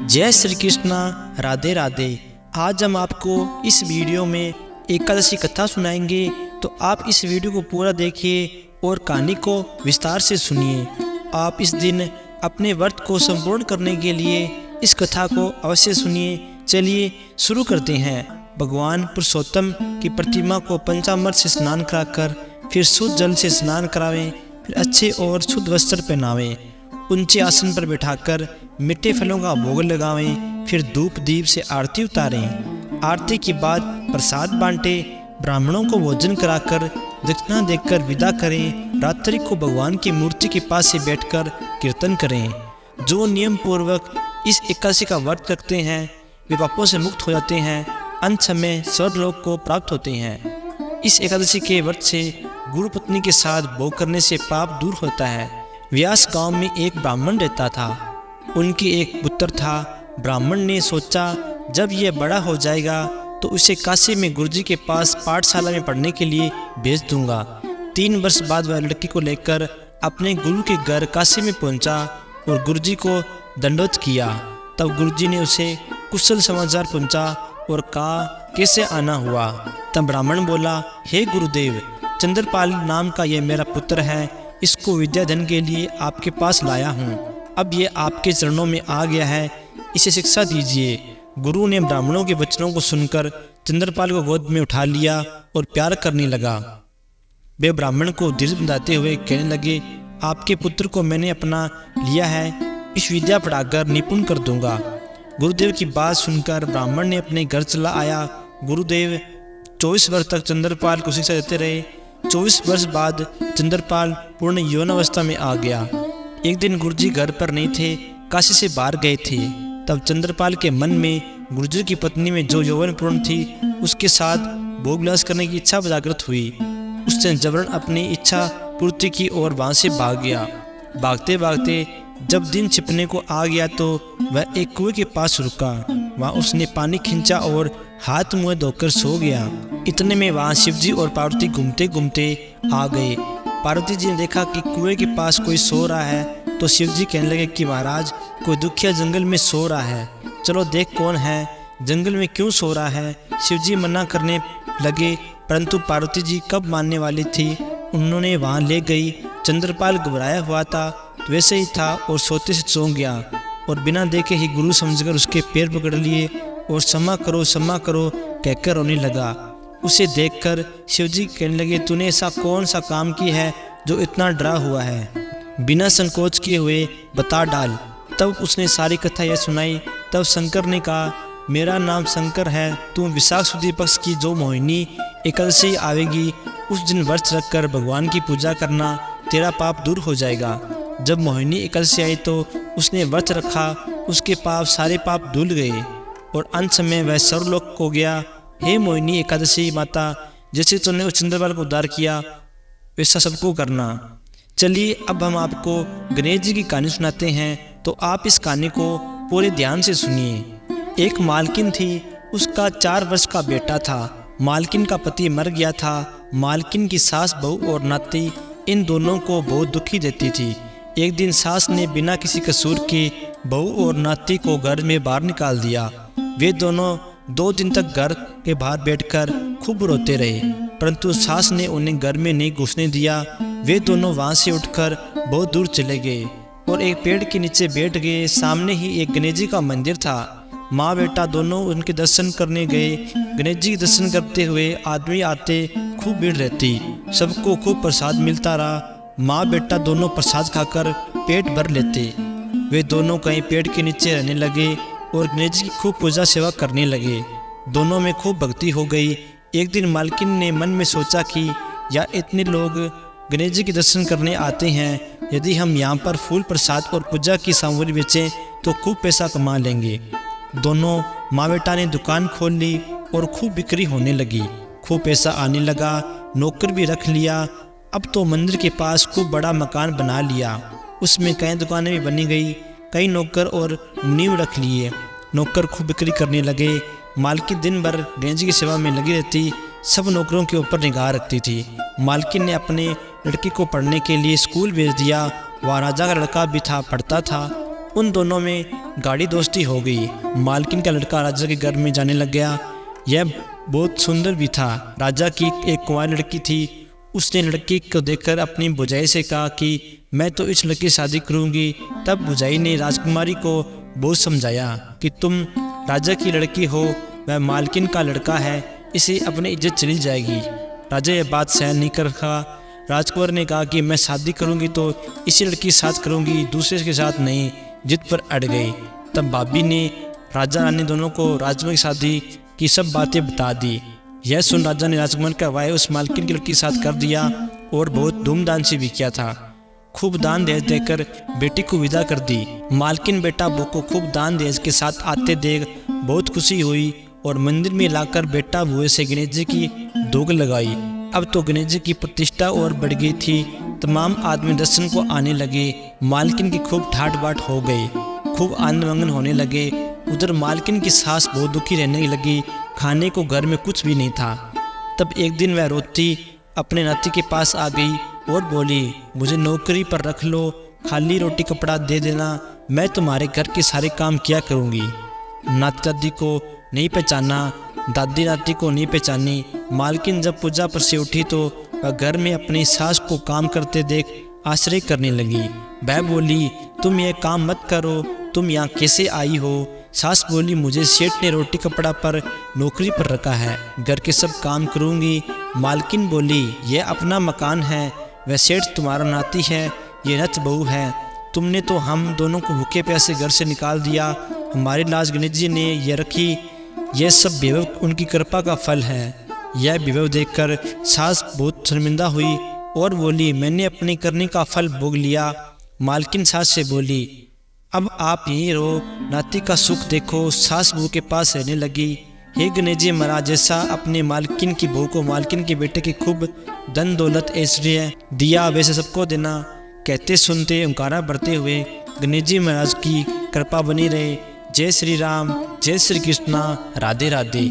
जय श्री कृष्णा, राधे राधे। आज हम आपको इस वीडियो में एकादशी कथा सुनाएंगे, तो आप इस वीडियो को पूरा देखिए और कहानी को विस्तार से सुनिए। आप इस दिन अपने व्रत को संपूर्ण करने के लिए इस कथा को अवश्य सुनिए। चलिए शुरू करते हैं। भगवान पुरुषोत्तम की प्रतिमा को पंचामृत से स्नान कराकर फिर शुद्ध जल से स्नान करावें, फिर अच्छे और शुद्ध वस्त्र पहनावें, ऊंचे आसन पर बैठाकर मीठे फलों का भोग लगावें, फिर धूप दीप से आरती उतारें। आरती के बाद प्रसाद बांटे, ब्राह्मणों को भोजन कराकर दक्षिणा देकर विदा करें। रात्रि को भगवान की मूर्ति के पास से बैठकर कीर्तन करें। जो नियम पूर्वक इस एकादशी का व्रत रखते हैं वे पापों से मुक्त हो जाते हैं, अंत समय स्वर्गलोक को प्राप्त होते हैं। इस एकादशी के व्रत से गुरु पत्नी के साथ भोग करने से पाप दूर होता है। व्यास गांव में एक ब्राह्मण रहता था। उनके एक पुत्र था। ब्राह्मण ने सोचा जब यह बड़ा हो जाएगा तो उसे काशी में गुरुजी के पास पाठशाला में पढ़ने के लिए भेज दूंगा। 3 वर्ष बाद वह लड़की को लेकर अपने गुरु के घर काशी में पहुंचा और गुरुजी को दंडोत किया। तब गुरुजी ने उसे कुशल समाचार पहुंचा और कहा कैसे आना हुआ। तब ब्राह्मण बोला, हे गुरुदेव, चंद्रपाल नाम का यह मेरा पुत्र है। इसको विद्याधन के लिए आपके पास लाया हूँ। अब ये आपके चरणों में आ गया है, इसे शिक्षा दीजिए। गुरु ने ब्राह्मणों के वचनों को सुनकर चंद्रपाल को गोद में उठा लिया और प्यार करने लगा। वे ब्राह्मण को धीरज बंधाते हुए कहने लगे, आपके पुत्र को मैंने अपना लिया है, इस विद्या पढ़ाकर निपुण कर दूंगा। गुरुदेव की बात सुनकर ब्राह्मण ने अपने घर चला आया। गुरुदेव 24 वर्ष तक चंद्रपाल को शिक्षा देते रहे। 24 वर्ष बाद चंद्रपाल पूर्ण यौवनावस्था में आ गया। एक दिन गुरुजी घर पर नहीं थे, काशी से बाहर गए थे। तब चंद्रपाल के मन में गुरुजी की पत्नी में जो यौवन पूर्ण थी उसके साथ भोग विलास करने की इच्छा जागृत हुई। उसने जबरन अपनी इच्छा पूर्ति की और वहां से भाग गया। भागते भागते जब दिन छिपने को आ गया तो वह एक कुएं के पास रुका। वहां उसने पानी खींचा और हाथ मुंह धोकर सो गया। इतने में वहां शिवजी और पार्वती घूमते घूमते आ गए। पार्वती जी ने देखा कि कुएं के पास कोई सो रहा है तो शिवजी कहने लगे कि महाराज, कोई दुखिया जंगल में सो रहा है, चलो देख कौन है, जंगल में क्यों सो रहा है। शिवजी मना करने लगे, परंतु पार्वती जी कब मानने वाली थी। उन्होंने वहां ले गई। चंद्रपाल घबराया हुआ था, वैसे ही था और सोते से सो गया और बिना देखे ही गुरु समझकर उसके पैर पकड़ लिए और क्षमा करो कहकर रोने लगा। उसे देखकर शिवजी कहने लगे, तूने ऐसा कौन सा काम किया है जो इतना डरा हुआ है, बिना संकोच किए हुए बता डाल। तब उसने सारी कथा यह सुनाई। तब शंकर ने कहा, मेरा नाम शंकर है। तू विशाख शुद्ध पक्ष की जो मोहिनी एकादशी आवेगी उस दिन व्रत रखकर भगवान की पूजा करना, तेरा पाप दूर हो जाएगा। जब मोहिनी एकादशी आई तो उसने व्रत रखा, उसके पाप सारे पाप धुल गए और अंत समय वह सर्वलोक को गया। हे मोहिनी एकादशी माता, जैसे तूने उस चंद्रपाल को उद्धार किया वैसा सबको करना। चलिए अब हम आपको गणेश जी की कहानी सुनाते हैं, तो आप इस कहानी को पूरे ध्यान से सुनिए। एक मालकिन थी, उसका 4 वर्ष का बेटा था। मालकिन का पति मर गया था। मालकिन की सास बहू और नाती इन दोनों को बहुत दुखी देती थी। एक दिन सास ने बिना किसी कसूर के बहू और नाती को घर में बाहर निकाल दिया। वे दोनों 2 दिन तक घर के बाहर बैठकर खूब रोते रहे, परंतु सास ने उन्हें घर में नहीं घुसने दिया। वे दोनों वहां से उठकर बहुत दूर चले गए और एक पेड़ के नीचे बैठ गए। सामने ही एक गणेश जी का मंदिर था। माँ बेटा दोनों उनके दर्शन करने गए। गणेश जी के दर्शन करते हुए आदमी आते, खूब भीड़ रहती, सबको खूब प्रसाद मिलता रहा। माँ बेटा दोनों प्रसाद खाकर पेट भर लेते। वे दोनों कहीं पेड़ के नीचे रहने लगे और गणेश जी की खूब पूजा सेवा करने लगे। दोनों में खूब भक्ति हो गई। एक दिन मालकिन ने मन में सोचा कि या इतने लोग गणेश जी के दर्शन करने आते हैं, यदि हम यहाँ पर फूल प्रसाद और पूजा की सामग्री बेचें तो खूब पैसा कमा लेंगे। दोनों माँ बेटा ने दुकान खोल ली और खूब बिक्री होने लगी। खूब पैसा आने लगा। नौकर भी रख लिया। अब तो मंदिर के पास खूब बड़ा मकान बना लिया। उसमें कई दुकानें भी बनी गई। कई नौकर और मुनीम रख लिए। नौकर खूब बिक्री करने लगे। मालकिन दिन भर गणेश जी की सेवा में लगी रहती, सब नौकरों के ऊपर निगाह रखती थी। मालकिन ने अपने लड़की को पढ़ने के लिए स्कूल भेज दिया। वहाँ राजा का लड़का भी था, पढ़ता था। उन दोनों में गाढ़ी दोस्ती हो गई। मालकिन का लड़का राजा के घर में जाने लग गया। यह बहुत सुंदर भी था। राजा की एक कुंवारी लड़की थी। उसने लड़की को देखकर अपनी भौजाई से कहा कि मैं तो इस लड़की से शादी करूंगी। तब भौजाई ने राजकुमारी को बहुत समझाया कि तुम राजा की लड़की हो, वह मालकिन का लड़का है, इसे अपनी इज्जत चली जाएगी। राजा यह बात सहन नहीं कर रहा। राजकुमार ने कहा कि मैं शादी करूंगी तो इसी लड़की के साथ करूंगी, दूसरे के साथ नहीं। जिद पर अड़ गई। तब भाभी ने राजा रानी दोनों को राजकुमार की शादी की सब बातें बता दी। यह सुन राजा ने राजकुमार का वाय उस मालकिन की लड़की के साथ कर दिया और बहुत धूमधाम से भी किया था। खूब दान दहेज देकर बेटी को विदा कर दी। मालकिन बेटा बहू को खूब दान दहेज के साथ आते देख बहुत खुशी हुई और मंदिर में लाकर बेटा बुए से गणेश जी की दोग लगाई। अब तो गणेश जी की प्रतिष्ठा और बढ़ गई थी। तमाम आदमी दर्शन को आने लगे। मालकिन की खूब ठाट बाट हो गई, खूब आनंद मंगन होने लगे। उधर मालकिन की सास बहुत दुखी रहने लगी। खाने को घर में कुछ भी नहीं था। तब एक दिन वह रोती अपने नाती के पास आ गई और बोली, मुझे नौकरी पर रख लो, खाली रोटी कपड़ा दे देना, मैं तुम्हारे घर के सारे काम किया करूँगी। नाती दादी को नहीं पहचाना, दादी नाती को नहीं पहचानी। मालकिन जब पूजा पर से उठी तो वह घर में अपनी सास को काम करते देख आश्चर्य करने लगी। वह बोली, तुम ये काम मत करो, तुम यहाँ कैसे आई हो? सास बोली, मुझे सेठ ने रोटी कपड़ा पर नौकरी पर रखा है, घर के सब काम करूँगी। मालकिन बोली, यह अपना मकान है, वह सेठ तुम्हारा नाती है, ये नच बहू है। तुमने तो हम दोनों को भूखे प्यासे घर से निकाल दिया। हमारी लाज गणेश जी ने यह रखी। यह सब विभव उनकी कृपा का फल है। यह विभव देखकर सास बहुत शर्मिंदा हुई और बोली, मैंने अपने करने का फल भोग लिया। मालकिन सास से बोली, अब आप यहीं रहो, नाती का सुख देखो। सास बहू के पास रहने लगी। हे गणेश जी महाराज, जैसा अपने मालकिन की बहू को मालकिन के बेटे की खूब धन दौलत ऐश्वर्य दिया, वैसे सबको देना। कहते सुनते ओंकारा भरते हुए गणेश जी महाराज की कृपा बनी रहे। जय श्री राम, जय श्री कृष्णा, राधे राधे।